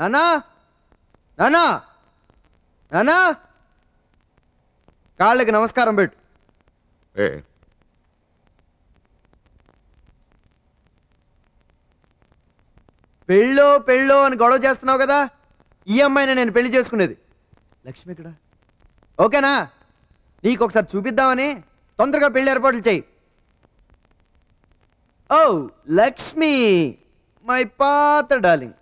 నానా నానా నానా కాళ్ళకి నమస్కారం పెట్టు. పెళ్ళో పెళ్ళో అని గొడవ చేస్తున్నావు కదా, ఈ అమ్మాయిని నేను పెళ్లి చేసుకునేది. లక్ష్మి ఇక్కడ ఓకేనా? నీకు ఒకసారి చూపిద్దామని తొందరగా పెళ్లి ఏర్పాట్లు చెయ్యి. ఓ లక్ష్మి, మై పాత డార్లింగ్.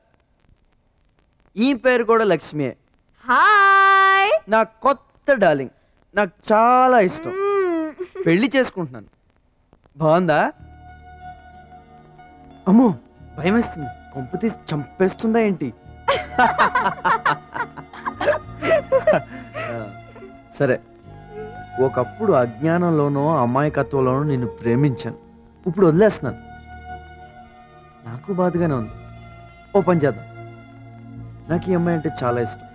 ఈ పేరు కూడా లక్ష్మియే. హాయ్. నా కొత్త డార్లింగ్, నాకు చాలా ఇష్టం. పెళ్లి చేసుకుంటున్నాను. బాగుందా? అమ్మో భయం వేస్తుంది, కొంప తీసి చంపేస్తుందా ఏంటి? సరే, ఒకప్పుడు అజ్ఞానంలోనో అమాయకత్వంలోనో నిన్ను ప్రేమించాను, ఇప్పుడు వదిలేస్తున్నాను. నాకు బాధగానే ఉంది. ఓ పని చేద్దాం, నాకు ఈ అమ్మాయి అంటే చాలా ఇష్టం.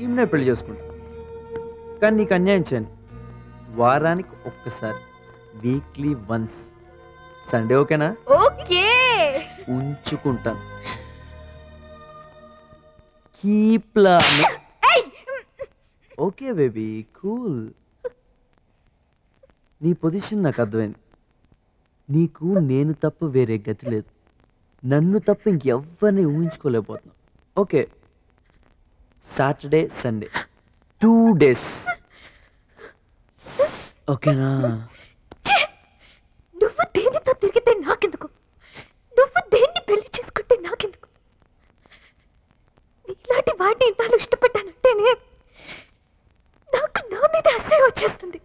ఈమెనే పెళ్లి చేసుకుంటా. కానీ నీకు అన్యాయం చేయను. వారానికి ఒక్కసారి, వీక్లీ వన్స్, సండే ఓకేనా? ఓకే, ఉంచుకుంటాను. కీప్లా. Okay baby, cool. నీ పొజిషన్ నాకు అర్థమైంది. నీకు నేను తప్ప వేరే గతి లేదు. నన్ను తప్ప ఇంకెవ్వరిని ఊహించుకోలేకపోతున్నా. ఓకే, సాటర్డే సండే 2 days ఓకేనా? నువ్వు దేనితో తిరిగితే నాకెందుకు? నువ్వు దేన్ని పెళ్లి చేసుకుంటే నాకెందుకు? ఇలాంటి వాడిని నేను ఇష్టపడ్డానంటేనే నాకు నా మీద అసహ్యం వచ్చేస్తుంది.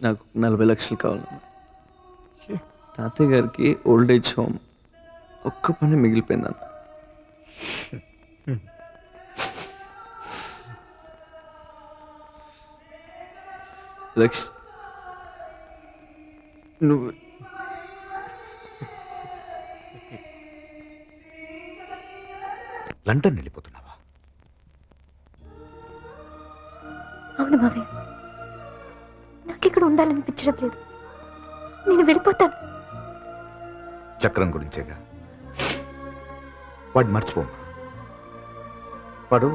నాకు 40 లక్షలు కావాలన్నా. తాతయ్య గారికి ఓల్డ్ ఏజ్ హోమ్ ఒక్క పని మిగిలిపోయిందన్న. లక్ష్, నువ్వు లండన్ వెళ్ళిపోతున్నావా? అవును మావయ్య, నాకిక్కడ ఉండాలనిపించడం లేదు. నేను వెళ్ళిపోతాను. చక్రం గురించేగా. వాడు మర్చిపోమ్మా, వాడు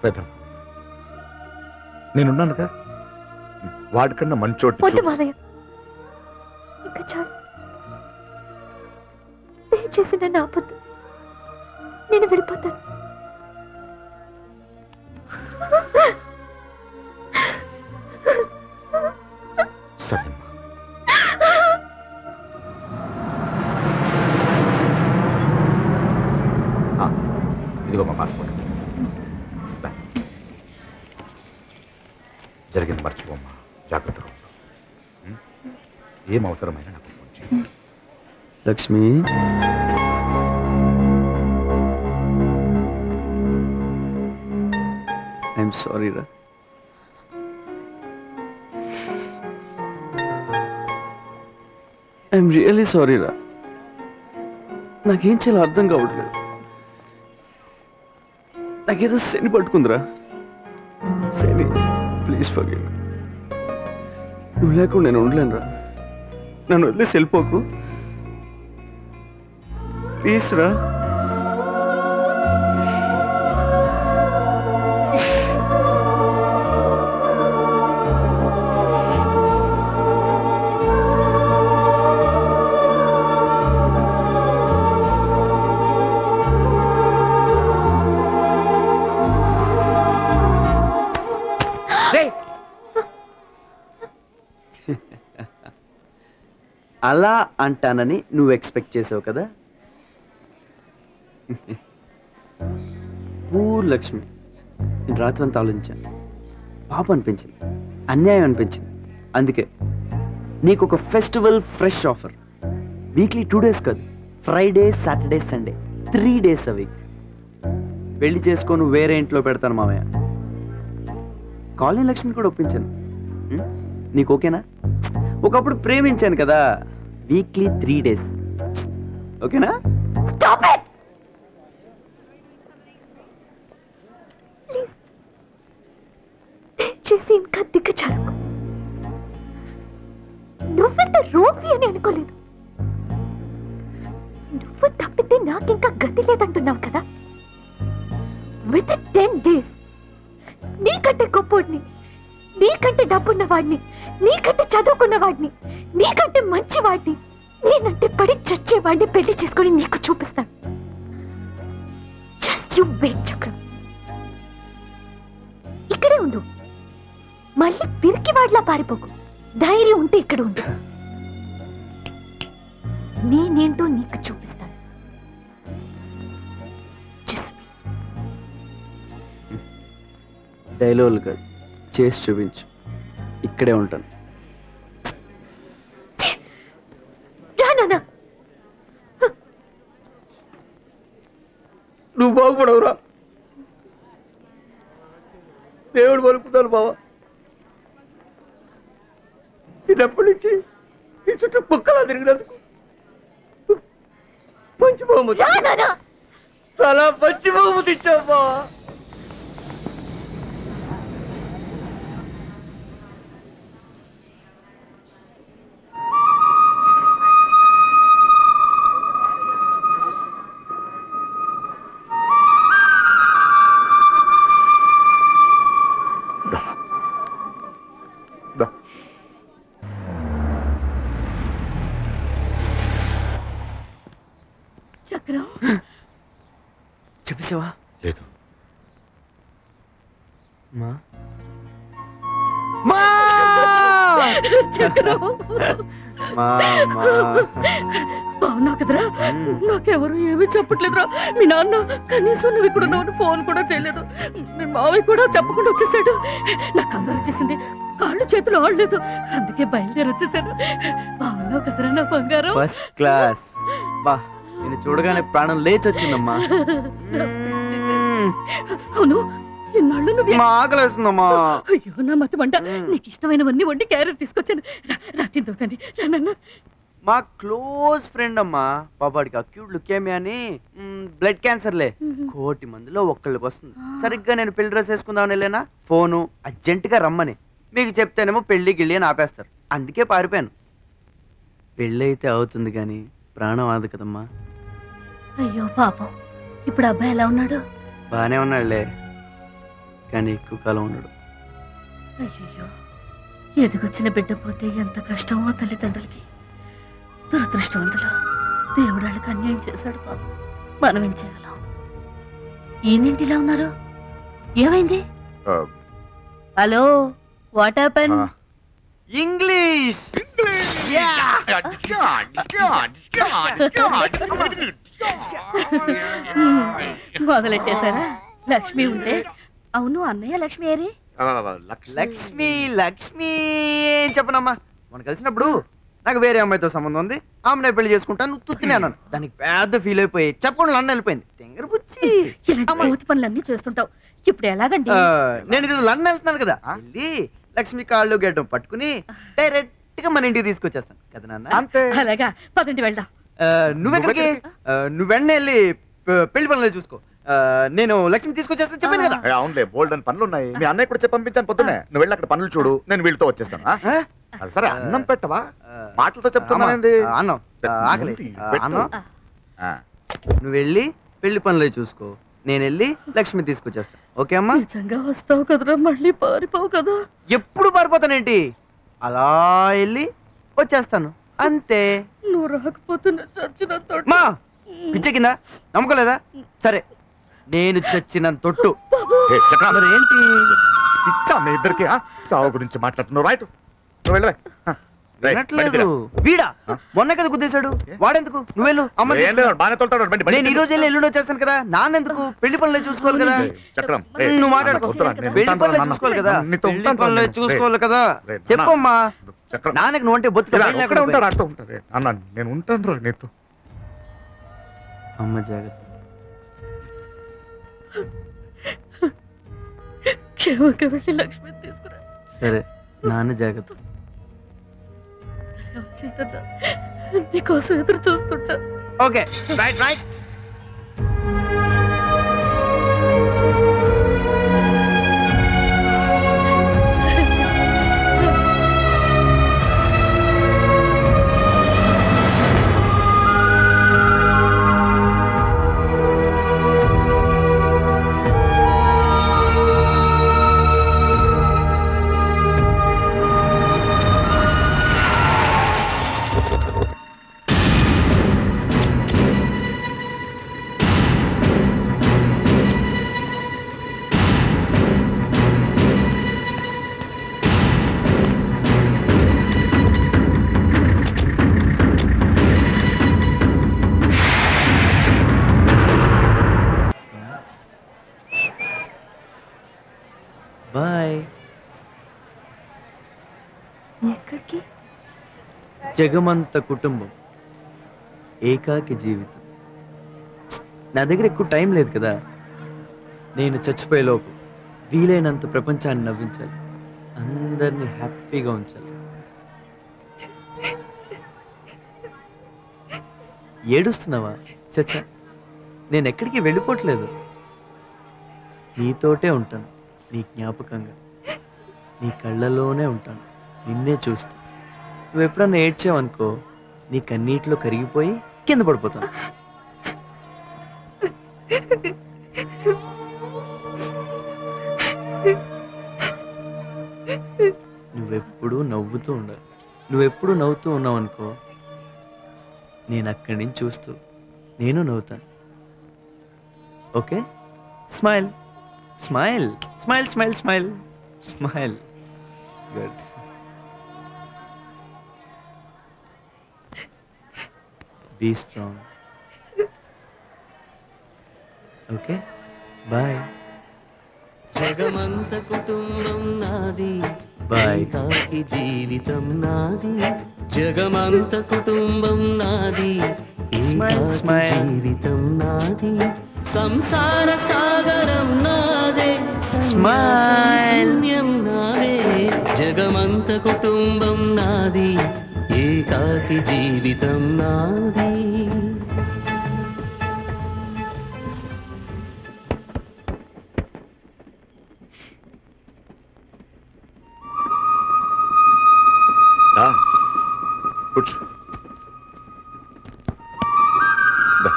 వెధవ. నేనున్నానుగా, వాడికన్నా మంచోటి. వద్దు మావయ్య, ఇంకా చాలు. దయచేసి నన్ను ఆపొద్దు, నేను వెళ్ళిపోతాను. సరేమ్మా. ఇదిగో మా పాస్పోర్ట్. జరిగింది మర్చిపోమ్మా, జాగ్రత్తగా ఉండు. ఏం అవసరమైనా నాకు ఫోన్ చేయి. లక్ష్మి, ఐఎమ్ సారీ రా. ఐఎమ్ రియల్లీ సారీ రా. నాకేం చేయాలో అర్థం కావట్లేదు. నాకేదో శని పట్టుకుందిరా. శని, ప్లీజ్ ఫర్గివ్ మీ. నువ్వు లేకుండా నేను ఉండలేనురా. నన్ను వదిలేసి వెళ్ళిపోకు ప్లీజ్ రా. అలా అంటానని నువ్వు ఎక్స్పెక్ట్ చేసావు కదా. పూర్ లక్ష్మి, నేను రాత్రంతా ఆలోచించాను. పాపం అనిపించింది, అన్యాయం అనిపించింది. అందుకే నీకు ఒక festival fresh offer. Weekly 2 days కాదు, Friday Saturday Sunday 3 days a week. పెళ్లి చేసుకొని వేరే ఇంట్లో పెడతాను మావయ్య. కాలనీ లక్ష్మి కూడా ఒప్పించాను. నీకు ఓకేనా? ఒకప్పుడు ప్రేమించాను కదా, వీక్లీ 3 days. ఓకేనా? Stop it! Please. దయచేసి ఇంకా దిగజారకు. నువ్వెంత రోగి అని అనుకోలేదు. నువ్వు తప్పితే నాకింకా గతి లేదంటున్నావు కదా. విత్ 10 days నీకంటే గొప్పోడిని, నీకంటే డబ్బున్న వాడిని, నీకంటే చదువుకున్న వాడిని, నీకంటే మంచి వాడిని, నేనంటే పడి చచ్చేవాడిని పెళ్లి చేసుకొని నీకు చూపిస్తాను. జస్ట్ యు వెయిట్ చక్రం. ఇక్కడే ఉండు, మళ్ళీ పిరికి వాడిలా పారిపోకు. ధైర్యం ఉంటే ఇక్కడ ఉండు. నేనేంటో నీకు చూపిస్తాను. డైలాగులు కాదు, చేసి చూపించు. ఇక్కడే ఉంటాను. నువ్వు బాగుపడవురా, దేవుడు పలుకుతాను బావా. చిన్నప్పటి నుంచి ఈ చుట్టూ కుక్కలా తిరిగినందుకు మంచి బహుమతి, చాలా మంచి బహుమతి ఇచ్చావు బావా. చక్రం చెప్పేసావా? లేదు. మా చక్రం బాగున్నావు కదరా? నాకెవరు ఏమీ చెప్పట్లేదురా. మీ నాన్న కనీసం నువ్వు ఇక్కడ ఉన్నావు ఫోన్ కూడా చేయలేదు. మీ మావయ్య కూడా చెప్పకుండా వచ్చేసాడు. నాకు అందరూ వచ్చేసింది, కాళ్ళు చేతులు ఆడలేదు, అందుకే బయలుదేరి వచ్చేసాను. బాగున్నావు కదరా నా బంగారం? First class. బా, నేను చూడగానే ప్రాణం లేచి వచ్చిందమ్మా. అవును, ఇన్నాళ్ళు నువ్వు ఆకలి వేస్తుందమ్మా. అయ్యో నా మతి మంట. నీకు ఇష్టమైనవన్నీ వండి క్యారెట్ తీసుకొచ్చాను, రాతిందో కానీ రానన్నా. మా క్లోజ్ ఫ్రెండ్ అమ్మా, పాపాడికి అక్యూట్ లుకేమియా అని, బ్లడ్ క్యాన్సర్లే. 1 కోటి మందిలో ఒక్కళ్ళకి వస్తుంది. సరిగ్గా నేను పెళ్లి డ్రెస్ వేసుకుందామని వెళ్ళానా, ఫోను అర్జెంటుగా రమ్మని. మీకు చెప్తేనేమో పెళ్లి గిళ్ళి అని ఆపేస్తారు, అందుకే పారిపోయాను. పెళ్ళి అయితే అవుతుంది కానీ ప్రాణం ఆదు కదమ్మా. అయ్యో పాపం, ఇప్పుడు అబ్బాయి ఎలా ఉన్నాడు? బానే ఉన్నాడులే, కానీ ఎక్కువ కాలం ఉన్నాడు. అయ్యో, ఎదిగొచ్చిన బిడ్డ పోతే ఎంత కష్టమో తల్లిదండ్రులకి. దురదృష్టవంతులు, దేవుడు వాళ్ళకి అన్యాయం చేశాడు పాపం. మనం ఏం చేయగలం? ఈయనేంటి ఇలా ఉన్నారు? ఏమైంది? Hello, what happen? ఇంగ్లీష్ మొదలెట్టేశారా? లక్ష్మి ఉంటే. అవును, అన్నయ్య లక్ష్మి ఏరి? లక్ష్మి లక్ష్మి ఏం చెప్పనమ్మా, మనం కలిసినప్పుడు నాకు వేరే అమ్మాయితో సంబంధం ఉంది, ఆమె పెళ్లి చేసుకుంటాను, నువ్వు తుత్తినే అన్నాను. దానికి పెద్ద ఫీల్ అయిపోయి చెప్పకుండా లండన్ వెళ్ళిపోయింది. తెంగర పుచ్చి ఇలాంటి కోతి పనులన్నీ చేస్తుంటావు. ఇప్పుడు ఎలాగండి? నేను ఈరోజు లండన్ వెళ్తున్నాను కదా, వెళ్ళి లక్ష్మి కాళ్ళు గడ్డం పట్టుకుని డైరెక్ట్ గా మన ఇంటికి తీసుకొచ్చేస్తాను కదా నాన్న. అలాగా, పదండి వెళ్దాం. నువ్వెక్కడికి? నువ్వు వెంటనే వెళ్ళి పెళ్లి పనులు చూసుకో, నేను లక్ష్మి తీసుకొచ్చేస్తాను చెప్పాను కదా. అవునులే, బోల్డ్ అని పనులు ఉన్నాయి. మీ అన్నయ్య కూడా చెప్పి పంపించాను పొద్దునే. నువ్వు వెళ్ళి అక్కడ పనులు చూడు, నేను వీళ్ళతో వచ్చేస్తాను. సరే, అన్నం పెట్టవా? మాటలతో చెప్తున్నానండి. అన్నం ఆకలి, అన్నం. నువ్వు వెళ్ళి పెళ్లి పనులు చూసుకో, నేను వెళ్ళి లక్ష్మి తీసుకొచ్చేస్తాను. ఓకే అమ్మా? నిజంగా వస్తావు కదరా? మళ్ళీ పారిపోవు కదా? ఎప్పుడు పారిపోతానేంటి, అలా వెళ్ళి వచ్చేస్తాను అంతే. నువ్వు రాకపోతే చచ్చినంత మా పిచ్చ కింద నమ్మకలేదా? సరే, నేను చచ్చిన తొట్టు. మరి ఏంటి పిచ్చా మీ ఇద్దరికి? చావు గురించి మాట్లాడుతున్నావు, రైట్? నువ్వు వెళ్ళవే. వినట్లేదు. వీడా మొన్న కదా గుద్దేశాడు, వాడెందుకు? నువ్వెళ్ళు, అమ్మ బాగానే తోలుతాడు. నేను ఈ రోజు వెళ్ళి ఎల్లుండి వచ్చేస్తాను కదా, నాన్నెందుకు? పెళ్లి పనులు చూసుకోవాలి కదా. చక్రం, నువ్వు మాట్లాడుకో, పెళ్లి పనులు చూసుకోవాలి కదా, పెళ్లి పనులు చూసుకోవాలి కదా. చెప్పమ్మా, నాన్నకి నువ్వు అంటే బొత్తు అన్న. నేను ఉంటాను రా నీతో. అమ్మ జాగ్రత్త. క్షేమంగా వెళ్ళి లక్ష్మి తీసుకురా. సరే, నాన్న జాగ్రత్త. చైతన్య, నీకోసం ఎదురు చూస్తుంటా. Okay, right right. బాయ్. ఎక్కడికి? జగమంత కుటుంబం, ఏకాకి జీవితం. నా దగ్గర ఎక్కువ టైం లేదు కదా. నేను చచ్చిపోయేలోపు వీలైనంత ప్రపంచాన్ని నవ్వించాలి, అందరినీ హ్యాపీగా ఉంచాలి. ఏడుస్తున్నావా? చచ్చా, నేను ఎక్కడికి వెళ్ళిపోవట్లేదు. నీతోటే ఉంటాను, నీ జ్ఞాపకంగా, నీ కళ్ళలోనే ఉంటాను, నిన్నే చూస్తూ. నువ్వు ఎప్పుడన్నా ఏడ్చావనుకో, నీ కన్నీటిలో కరిగిపోయి కింద పడిపోతాను. నువ్వెప్పుడు నవ్వుతూ ఉండాలి. నువ్వెప్పుడు నవ్వుతూ ఉన్నావు అనుకో, నేను అక్కడి నుంచి చూస్తూ నేను నవ్వుతాను. Okay, smile smile smile smile smile smile. Good. Be strong. Okay, bye. జగమంత కుటుంబం నాది, బాయ్. ఏకాకి జీవితం నాది. జగమంత కుటుంబం నాది, Smile, ఏకాకి smile. జీవితం నాది. సంసార సాగరం నాదే, Smile. శూన్యం నాదే. జగమంత కుటుంబం నాది, ఏకాకి జీవితం నాది. దా, కూర్చో. దా.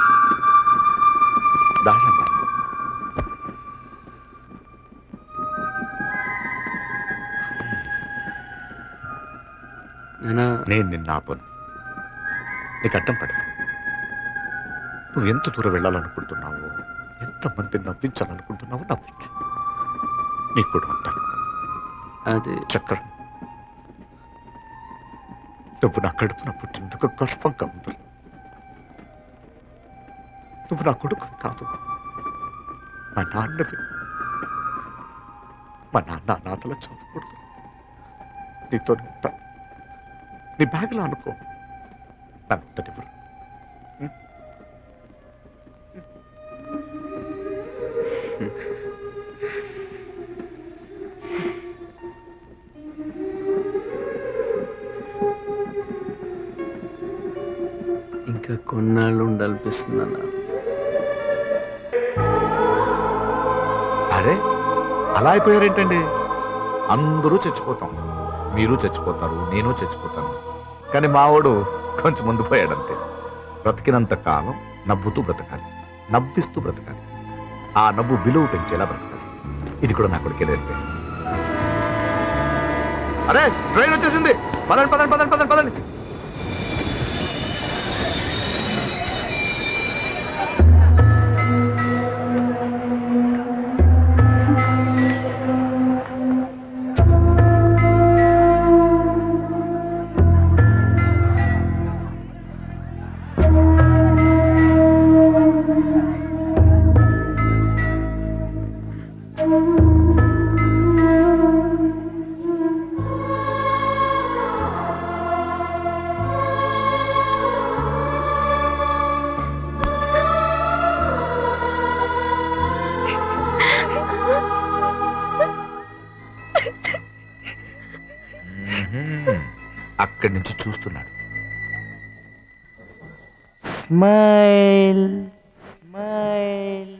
దారమ్మా. నానా, నేను నిన్ను ఆపను, నీకు అడ్డం పడను. నువ్వు ఎంత దూరం వెళ్ళాలనుకుంటున్నావో, ఎంతమంది నవ్వించాలనుకుంటున్నావో నవ్వించు. నీకు కూడా ఉంటాను. అది చక్రం, నువ్వు నా కడుపున పుట్టినందుకు గర్వంగా ఉంది. నువ్వు నా కొడుకు కాదు, మా నాన్నవి. మా నాన్న అనాథలో చదువుకూడదు. నీతో ఉంటా. నీ బ్యాగ్లో అనుకో, నన్ను ఉండనివ్వరు. ఇంకా కొన్నాళ్ళు ఉండాలనిపిస్తుంది అన్న. అరే, అలా అయిపోయారేంటండి? అందరూ చచ్చిపోతాం, మీరు చచ్చిపోతారు, నేను చచ్చిపోతాను. కానీ మావాడు కొంచెం ముందు పోయాడంతే. బ్రతికినంత కాలం నవ్వుతూ బ్రతకాలి, నవ్విస్తూ బ్రతకాలి. ఆ నవ్వు విలువ పెంచేలా బ్రతకాలి. ఇది కూడా నా కొడుకే నేర్పాడు. అరే, ట్రైన్ వచ్చేసింది. పదండి పదండి పదండి పదండి పదండి. అక్కడి నుంచి చూస్తున్నాడు. Smile smile